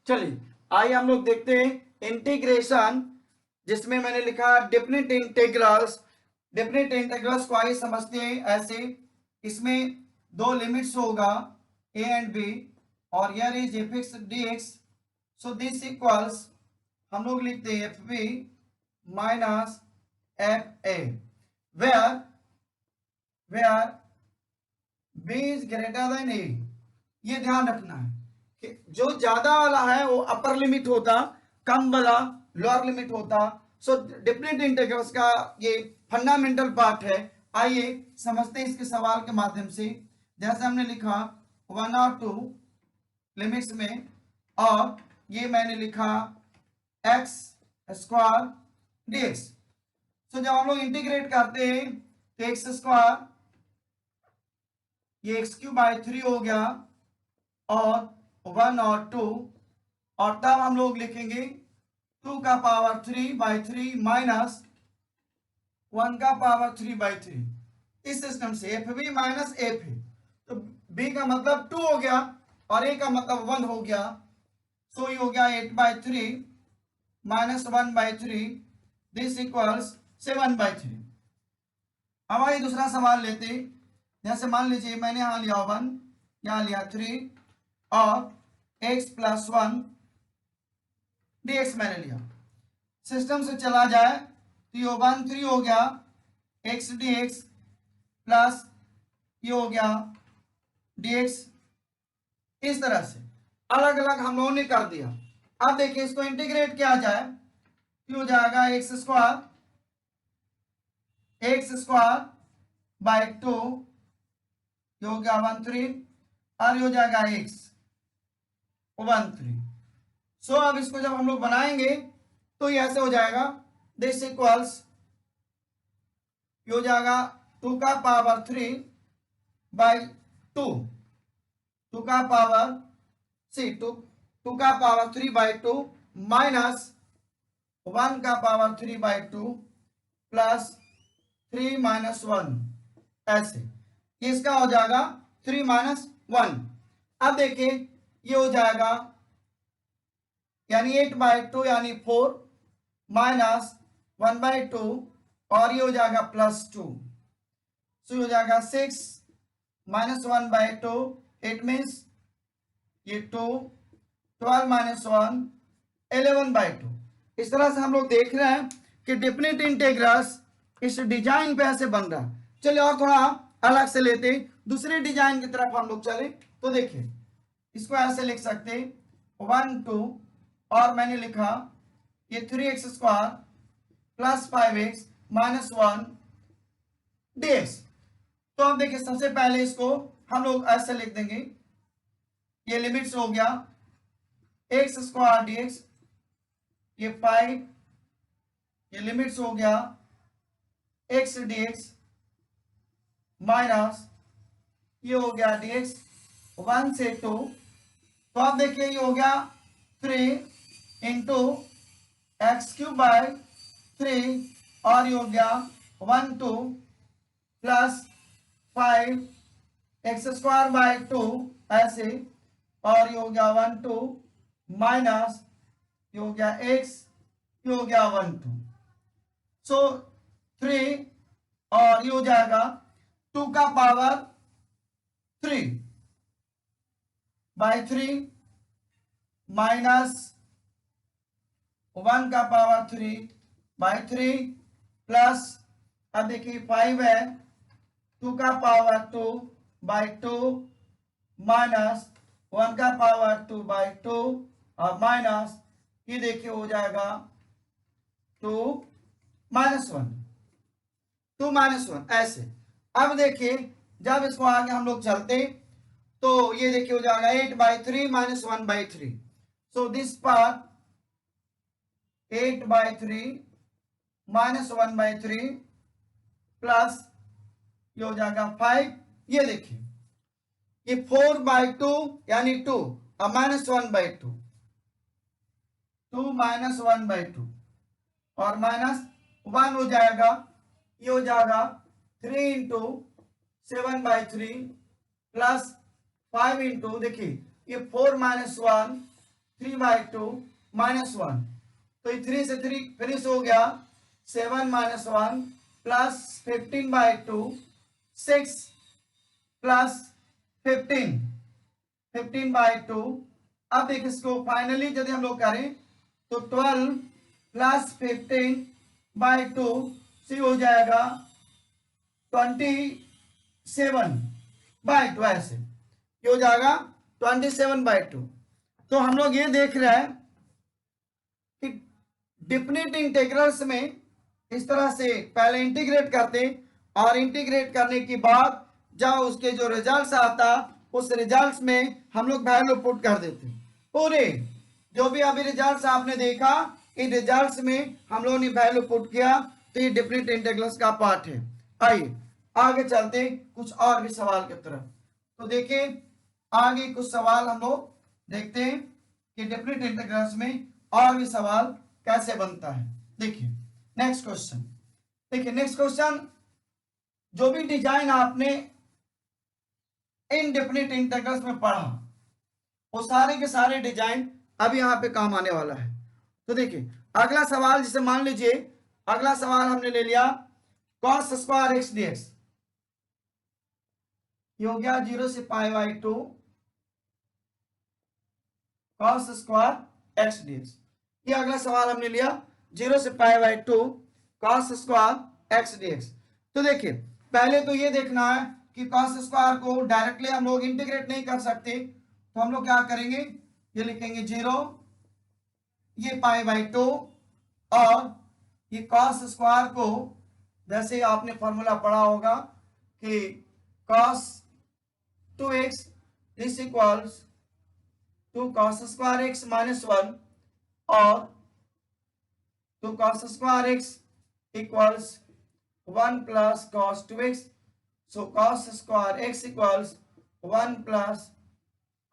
चलिए आइए हम लोग देखते हैं इंटीग्रेशन, जिसमें मैंने लिखा डेफिनेट इंटीग्रल्स। डेफिनेट इंटीग्रल्स को आइए समझते हैं ऐसे। इसमें दो लिमिट्स होगा a एंड b, और here is fx dx। So this equals हम लोग लिखते हैं fb minus fa, where b is greater than a। ये ध्यान रखना है कि जो ज्यादा वाला है वो अपर लिमिट होता, कम वाला लोअर लिमिट होता। सो डेफिनेट इंटीग्रल्स का ये फंडामेंटल पार्ट है। आइए समझते हैं इसके सवाल के माध्यम से। जैसे हमने लिखा 1 और 2 लिमिट्स में, और ये मैंने लिखा x स्क्वायर dx। सो जब हम लोग इंटीग्रेट करते हैं तो एक्स स्क्वायर, ये एक्स क्यूब बाई 3 हो गया, और 1 और 2, और तब हम लोग लिखेंगे 2 का पावर 3 बाई 3 माइनस 1 का पावर 3 बाई 3। इस सिस्टम से F B minus F A, तो बी का मतलब 2 हो गया और ए का मतलब 1 हो गया। सो ये हो गया 8 by 3 minus 1 by 3, this equals 7 by 3। अब आइए दूसरा सवाल लेते। जैसे मान लीजिए मैंने यहाँ लिया 1, यहाँ लिया 3, और x प्लस 1 dx मैंने लिया। सिस्टम से चला जाए तो ये 1 3 हो गया x dx, प्लस ये हो गया dx। इस तरह से अलग अलग हम लोगों ने कर दिया। अब देखिए इसको इंटीग्रेट किया जाए तो हो जाएगा एक्स स्क्वायर बाय 2, ये हो गया 1 3, और ये हो जाएगा x 1 3। सो अब इसको जब हम लोग बनाएंगे तो ये ऐसे हो जाएगा, दिस इक्वल्स, ये हो जाएगा 2 का पावर 3 बाई 2, 2 का पावर 2 का पावर 3 बाई 2 माइनस 1 का पावर 3 बाई 2 प्लस 3 माइनस 1, ऐसे। ये इसका हो जाएगा 3 माइनस 1। अब देखिए ये हो जाएगा यानी 8 बाई 2 यानी 4 माइनस 1 बाई 2, और ये हो जाएगा प्लस 2। सो हो जाएगा 6 माइनस 1 बाई 2, इट मीन्स ये 2, 12 माइनस 1 11 बाई 2। इस तरह से हम लोग देख रहे हैं कि डेफिनेट इंटीग्रल्स इस डिजाइन पे ऐसे बन रहा है। चलिए और थोड़ा अलग से लेते, दूसरे डिजाइन की तरफ हम लोग चले तो देखिए इसको ऐसे लिख सकते 1 2, और मैंने लिखा ये 3x square plus 5x minus 1 dx। तो अब देखिए सबसे पहले इसको हम लोग ऐसे लिख देंगे, ये लिमिट्स हो गया x स्क्वायर dx, ये 5, ये लिमिट्स हो गया x dx माइनस ये हो गया dx 1 से 2। तो आप देखिए ये हो गया 3 इंटू एक्स क्यूब बाय 3, और ये हो गया 1 2 प्लस 5 एक्स स्क्वायर बाय 2 ऐसे, और ये हो गया 1 2 माइनस ये हो गया x, ये हो गया 1 2। सो 3, और ये हो जाएगा 2 का पावर 3 बाई 3 माइनस 1 का पावर 3 बाई 3 प्लस, अब देखिए 5 है, 2 का पावर 2 बाई 2 माइनस 1 का पावर 2 बाई 2, और माइनस ये देखिए हो जाएगा 2 माइनस 1, 2 माइनस 1 ऐसे। अब देखिए जब इसको आगे हम लोग चलते तो ये देखिए हो जाएगा 8 by 3 minus 1 by 3। So this part 8 by 3 minus 1 by 3 plus ये हो जाएगा 5। ये देखिए ये 4 बाई 2 यानी 2 और माइनस 1 बाई 2, 2 माइनस 1 बाई 2, और माइनस 1 हो जाएगा, ये हो जाएगा 3 इंटू 7 बाई 3 प्लस 5 इंटू, देखिए ये 4 माइनस 1 3/2 -1, तो ये 3 से 3 फिनिश हो गया, 7 - 1 प्लस 15/2 6 प्लस 15/2। अब देख इसको फाइनली यदि हम लोग करें तो 12 प्लस 15/2 से हो जाएगा 27/2, ऐसे ये हो जाएगा 27/2। तो हम लोग ये देख रहे हैं कि डिफिनिट इंटीग्रल्स में इस तरह से पहले इंटीग्रेट करते और इंटीग्रेट करने के बाद जब उसके जो रिजल्ट्स आता उस रिजल्ट्स में हम लोग वैल्यू पुट कर देते। पूरे जो भी अभी रिजल्ट्स आपने देखा इन रिजल्ट्स में हम लोगों ने वैल्यू पुट किया, तो ये डिफिनिट इंटीग्रल्स का पार्ट है। आइए आगे चलते कुछ और भी सवाल की तरफ। तो देखिए आगे कुछ सवाल हम लोग देखते हैं कि डिफिनिट इंटीग्रल्स में और भी सवाल कैसे बनता है। देखिए नेक्स्ट क्वेश्चन, देखिए नेक्स्ट क्वेश्चन, जो भी डिजाइन आपने इनडेफिनिट इंटीग्रल्स में पढ़ा वो सारे के सारे डिजाइन अब यहाँ पे काम आने वाला है। तो देखिए अगला सवाल, जिसे मान लीजिए अगला सवाल हमने ले लिया cos स्क्वायर x dx, ये हो गया 0 से π/2 cos स्क्वायर x dx। ये अगला सवाल हमने लिया 0 से π/2 cos स्क्वायर x dx। तो देखिए पहले तो ये देखना है कि cos स्क्वायर को डायरेक्टली हम लोग इंटीग्रेट नहीं कर सकते, तो हम लोग क्या करेंगे, ये लिखेंगे 0, ये π/2 और ये cos स्क्वायर को जैसे आपने फॉर्मूला पढ़ा होगा कि cos 2x is equals to cos square x -1 और two cos square x equals 1 plus cos 2x, so cos square x equals 1 plus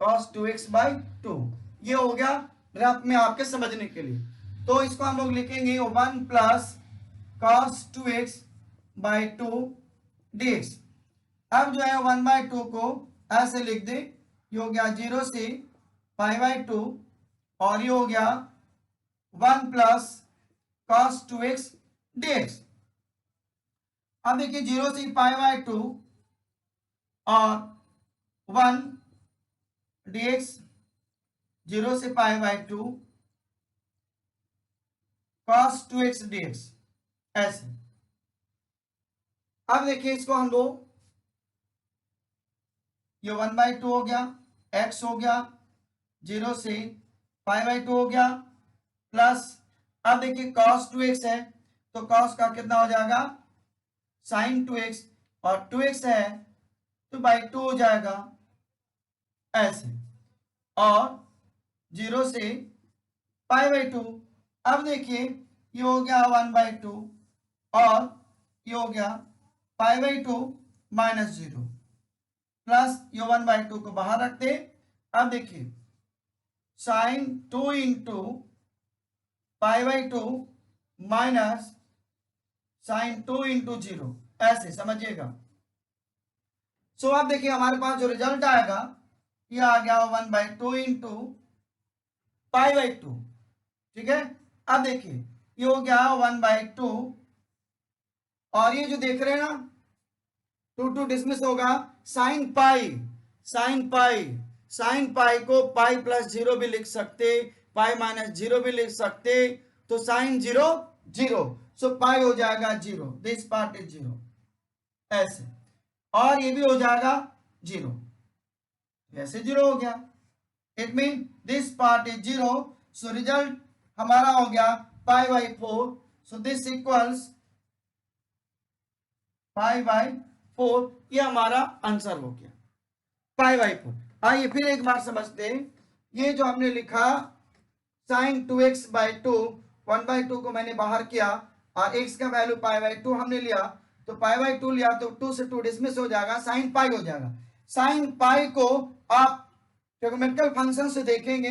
cos 2x/2। ये हो गया रफ में आपके समझने के लिए। तो इसको हम लोग लिखेंगे 1 प्लस cos 2x/2 dx। अब जो है 1/2 को ऐसे लिख दे, ये हो गया 0 से π/2 और ये हो गया 1 प्लस cos 2x dx। अब देखिए 0 से π/2 और 1 dx, 0 से π/2 cos 2x dx, ऐसे। अब देखिए इसको हम लोग, ये 1/2 हो गया, x हो गया, 0 से π/2 हो गया, प्लस अब देखिए cos 2x है तो cos का कितना हो जाएगा sin 2x, और 2x है तो /2 हो जाएगा, ऐसे। और 0 से π/2, अब देखिए ये हो गया 1/2 और ये हो गया π/2 -0, प्लस ये 1/2 को बाहर रखते। अब देखिए sin 2 into π/2 minus sin 2 into 0, ऐसे समझिएगा। सो अब देखिए हमारे पास जो रिजल्ट आएगा ये आ गया 1/2 इंटू π/2, ठीक है। अब देखिए ये हो गया 1/2 और ये जो देख रहे हैं ना 2 डिसमिस होगा, sin पाई को पाई प्लस 0 भी लिख सकते, पाई -0 भी लिख सकते, तो sin 0 0, सो पाई हो जाएगा 0, दिस पार्ट इज 0, ऐसे। और ये भी हो जाएगा 0, ऐसे 0 हो गया, it mean this part is 0, so result हमारा हो गया π/4, सो दिस इक्वल्स π/4, ये हमारा आंसर हो गया π/4। आइए फिर एक बार समझते हैं, ये जो हमने लिखा sin 2x/2, 1/2 को मैंने बाहर किया और x का वैल्यू π/2 हमने लिया, तो π/2 लिया तो 2 से 2 डिसमिस हो जाएगा, sin पाई हो जाएगा। sin पाई को आप ट्रिग्नोमेट्रिकल फंक्शन से देखेंगे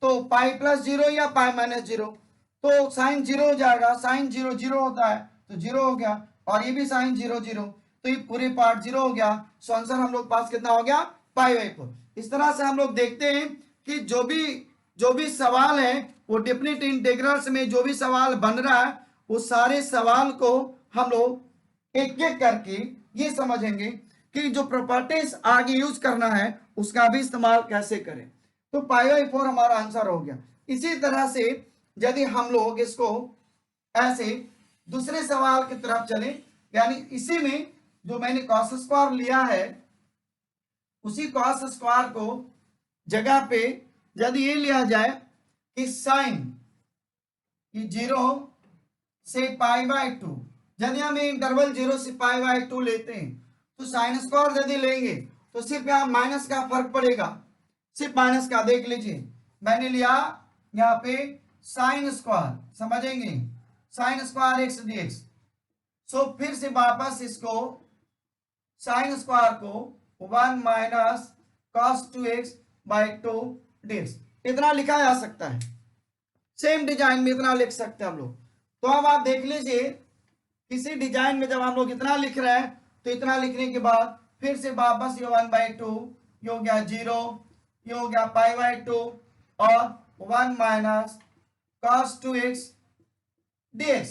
तो पाई प्लस 0 या पाई -0, तो sin 0 हो जाएगा, sin 0 0 होता है तो 0 हो गया, और ये भी sin 0 0, तो ये पूरे पार्ट 0 हो गया। सो आंसर हम लोग पास कितना हो गया π/4। इस तरह से हम लोग देखते हैं कि जो भी जो भी सवाल है वो डेफिनेट इंटीग्रल्स में जो भी सवाल बन रहा है वो सारे सवाल को हम लोग एक एक करके ये समझेंगे कि जो प्रॉपर्टीज आगे यूज करना है उसका भी इस्तेमाल कैसे करें। तो π/4 हमारा आंसर हो गया। इसी तरह से यदि हम लोग इसको ऐसे दूसरे सवाल की तरफ चले, यानी इसी में जो मैंने कॉस स्क्वायर लिया है उसी कॉस स्क्वायर को जगह पे यदि ये लिया जाए कि साइन कि 0 से π/2, यदि हम इंटरवल 0 से π/2 लेते हैं तो साइन स्क्वायर यदि लेंगे तो सिर्फ यहाँ माइनस का फर्क पड़ेगा, सिर्फ माइनस का। देख लीजिए मैंने लिया यहाँ पे साइन स्क्वायर, समझेंगे, साइन स्क्वायर एक्स dx। सो फिर से वापस इसको साइन स्क्वायर को 1 माइनस कॉस 2x/2 dx इतना लिखा जा सकता है। सेम डिजाइन में इतना लिख सकते हैं हम लोग। तो अब आप देख लीजिए किसी डिजाइन में जब हम लोग इतना लिख रहे हैं तो इतना लिखने के बाद फिर से वापस ये 1/2 ये हो गया 0, ये हो गया π/2 और 1 माइनस cos 2x dx।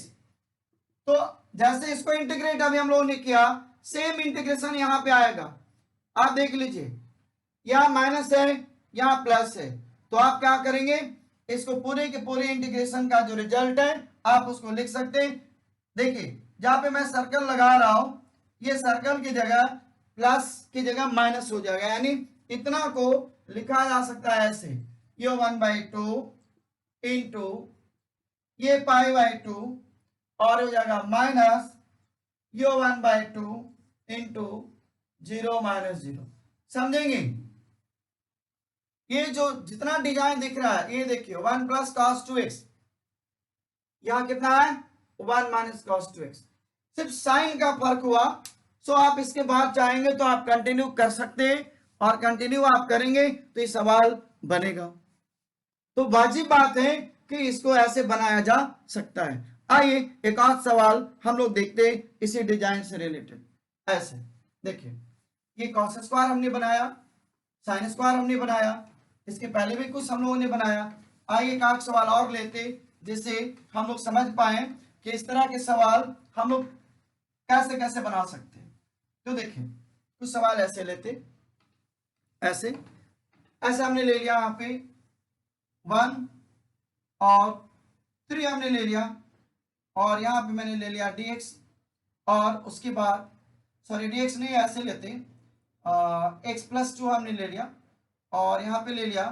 तो जैसे इसको इंटीग्रेट अभी हम लोगों ने किया सेम इंटीग्रेशन यहां पे आएगा। आप देख लीजिए यहां माइनस है यहां प्लस है, तो आप क्या करेंगे इसको पूरे के पूरे इंटीग्रेशन का जो रिजल्ट है आप उसको लिख सकते हैं। देखिए जहां पे मैं सर्कल लगा रहा हूं ये सर्कल की जगह प्लस की जगह माइनस हो जाएगा, यानी इतना को लिखा जा सकता है ऐसे, ये 1/2 इंटू ये π/2 और हो जाएगा माइनस ये 1/2 इंटू 0 माइनस 0। समझेंगे ये जो जितना डिजाइन दिख रहा है ये देखिए 1 प्लस cos 2x, यहां कितना है 1 माइनस cos 2x, सिर्फ साइन का फर्क हुआ। सो आप इसके बाद चाहेंगे तो आप कंटिन्यू कर सकते हैं और कंटिन्यू आप करेंगे तो ये सवाल बनेगा। तो वाजिब बात है कि इसको ऐसे बनाया जा सकता है। आइए एक और सवाल हम लोग देखते हैं इसी डिजाइन से रिलेटेड। ऐसे देखिए ये कॉस स्क्वायर हमने बनाया, साइन स्क्वायर हमने बनाया, इसके पहले भी कुछ हम लोगों ने बनाया। आइए एक आध सवाल और लेते जिससे हम लोग समझ पाए कि इस तरह के सवाल हम लोग कैसे कैसे बना सकते हैं। तो देखिए कुछ सवाल ऐसे लेते, ऐसे ऐसे हमने ले लिया यहाँ पे 1 और 3 हमने ले लिया और यहाँ पे मैंने ले लिया dx और उसके बाद सॉरी dx नहीं ऐसे लेते x+2 हमने ले लिया और यहाँ पे ले लिया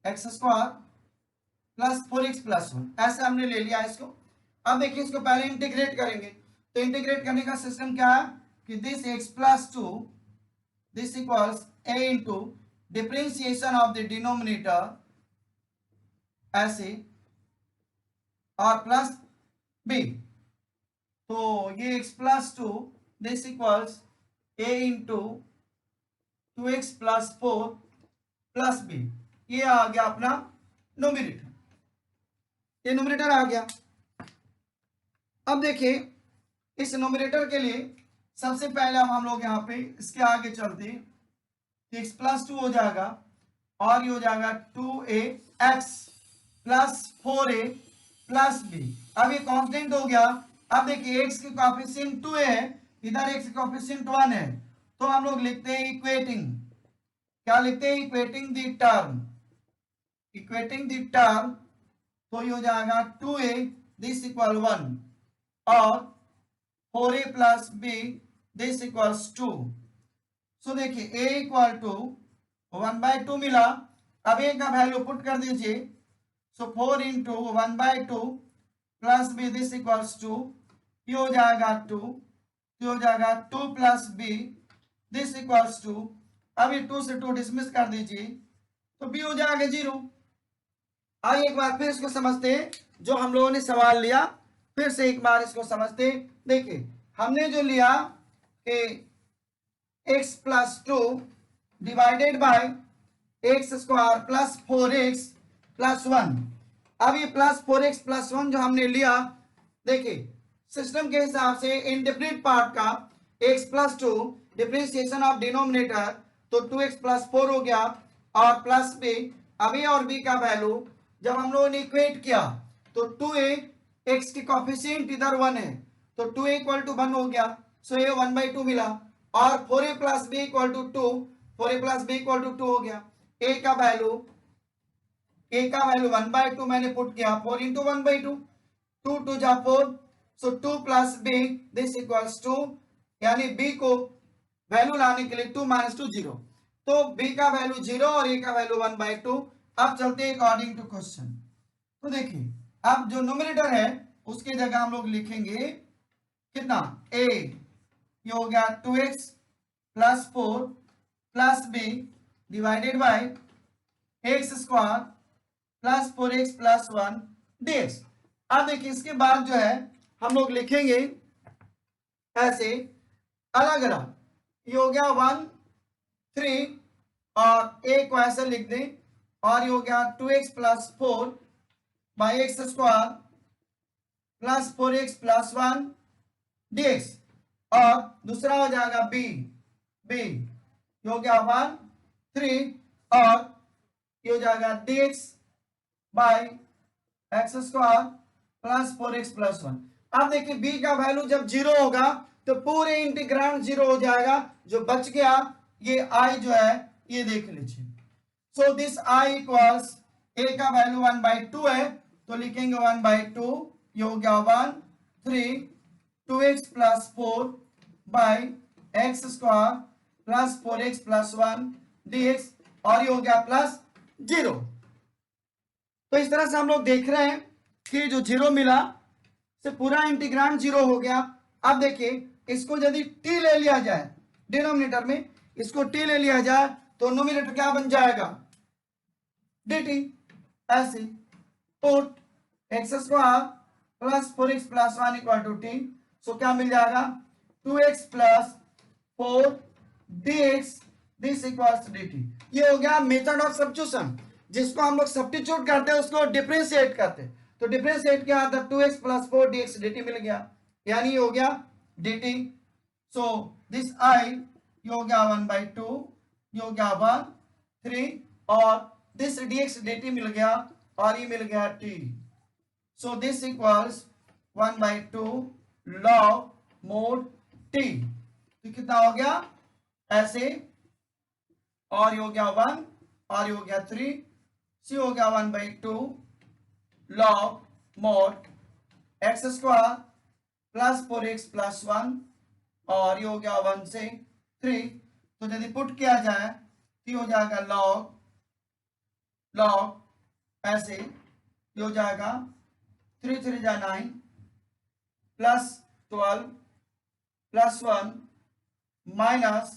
x² प्लस 4x+1 ऐसे हमने ले लिया इसको। अब देखिए इसको पहले इंटीग्रेट करेंगे तो इंटीग्रेट करने का सिस्टम क्या है कि this x+2 this equals a into differentiation of the denominator ऐसे और प्लस b, तो ये x+2 this equals a into 2x plus 4 plus b, ये आ गया अपना नोमिनेटर, ये नोमिनेटर आ गया। अब देखिए इस नोमिनेटर के लिए सबसे पहले हम लोग यहाँ पे इसके आगे चलते x+2 हो जाएगा और ये हो जाएगा 2ax plus 4a plus b। अब ये कांस्टेंट हो गया। अब देखिए x की कोएफिशिएंट 2a है, इधर x की कोएफिशिएंट 1 है, तो हम लोग लिखते हैं इक्वेटिंग, क्या लिखते हैं equating the term, equating the term, तो ये हो जाएगा 2a दिस इक्वल 1 और 4a plus b this equals 2। सो देखिए a इक्वल टू 1/2 मिला। अब a का वैल्यू पुट कर दीजिए, सो 4 into 1/2 plus b this equals 2, ये हो जाएगा 2, ये हो जाएगा 2 प्लस b दिस इक्वल्स 2। अब ये 2 से 2 डिसमिस कर दीजिए तो b हो जाएगा 0। आइए एक बार फिर इसको समझते हैं जो हम लोगों ने सवाल लिया, फिर से एक बार इसको समझते। देखिए हमने जो लिया कि x+2 divided by x² plus 4x plus 1। अब ये प्लस 4x प्लस 1 जो हमने लिया, देखिए सिस्टम के हिसाब से इनडेफिनिट पार्ट का x+2 डिफरेंशिएशन ऑफ डिनोमिनेटर, तो 2x प्लस 4 हो गया और प्लस b अब ए और बी का वैल्यू जब हम लोगों ने इक्वेट किया तो 2a, x की कोफिशिएंट इधर 1 है तो 2a इक्वल टू 1 हो गया, सो ये 1/2 मिला, और 4a plus B equal to 2, 4a plus B equal to 2 हो गया। a का वैल्यू 1/2 मैंने पुट किया, 4 इंटू 1/2, 2 2 जा 4, सो 2 प्लस बी दिस इक्वल्स 2, यानी b को वैल्यू लाने के लिए 2 - 2 0, तो b का वैल्यू 0 और a का वैल्यू 1/2। अब चलते हैं अकॉर्डिंग टू क्वेश्चन। तो देखिए अब जो न्यूमरेटर है उसकी जगह हम लोग लिखेंगे कितना, a ये हो गया 2x plus 4 plus b divided by x square plus 4x plus 1 dx। अब देखिए इसके बाद जो है हम लोग लिखेंगे ऐसे अलग अलग, ये हो गया 1 3 और a को ऐसे लिख दें, और ये हो गया 2x plus 4 by x square plus 4x plus 1 dx, और दूसरा हो जाएगा b ये हो गया 1 3 और ये हो जाएगा dx by x square plus 4x plus 1। अब देखिए b का वैल्यू जब 0 होगा तो पूरे इंटीग्रांड 0 हो जाएगा, जो बच गया ये i जो है ये देख लीजिए। So this i equals a का वैल्यू 1/2 है तो लिखेंगे 1/2, ये हो गया 1 3 2x plus 4 by x square plus 4x plus 1 dx, और ये हो गया प्लस 0। तो इस तरह से हम लोग देख रहे हैं कि जो 0 मिला से पूरा इंटीग्रांड 0 हो गया। अब देखिए इसको यदि t ले लिया जाए डिनोमिनेटर में, इसको t ले लिया जाए तो नोमिनेटर क्या बन जाएगा, dt। ऐसे put X square plus 4x plus 1 equal to t, so क्या मिल जाएगा 2x plus 4 dx this equals dt। ये हो गया मेथड ऑफ सब्स्टिट्यूशन, जिसको हम लोग सब्स्टिट्यूट करते हैं उसको डिफरेंशिएट करते हैं, तो डिफरेंशिएट किया तो 2x प्लस 4 dx dt मिल गया, यानी ये हो गया dt। सो दिस i ये हो गया 1/2, ये हो गया 1 3 और दिस dx dt मिल गया, और ये मिल गया t। So this equals 1/2 log mod t, तो कितना हो गया ऐसे, और ये हो गया 1 और ये हो गया 3, सी हो गया 1/2 log mod x square plus 4x plus 1, और ये हो गया 1 से 3, तो यदि पुट किया जाए तो ये हो जाएगा log ऐसे, ये हो जाएगा 3 3 जा 9 प्लस 12 प्लस 1 माइनस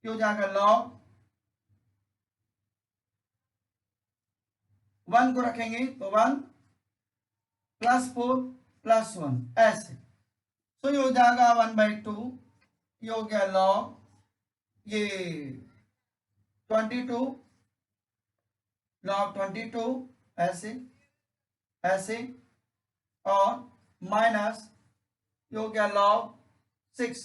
ये हो जाएगा log 1 को रखेंगे तो 1 प्लस 4 प्लस 1 ऐसे, तो ये हो जाएगा 1/2, ये हो गया log ये 22 log 22 ऐसे ऐसे, और माइनस ये हो गया log 6।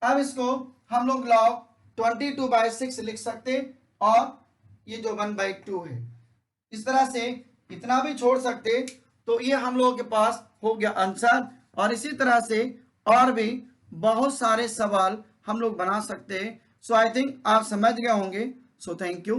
अब इसको हम लोग log 22/6 लिख सकते, और ये जो 1/2 है इस तरह से इतना भी छोड़ सकते, तो ये हम लोगों के पास हो गया आंसर। और इसी तरह से और भी बहुत सारे सवाल हम लोग बना सकते हैं। सो आई थिंक आप समझ गए होंगे। So thank you.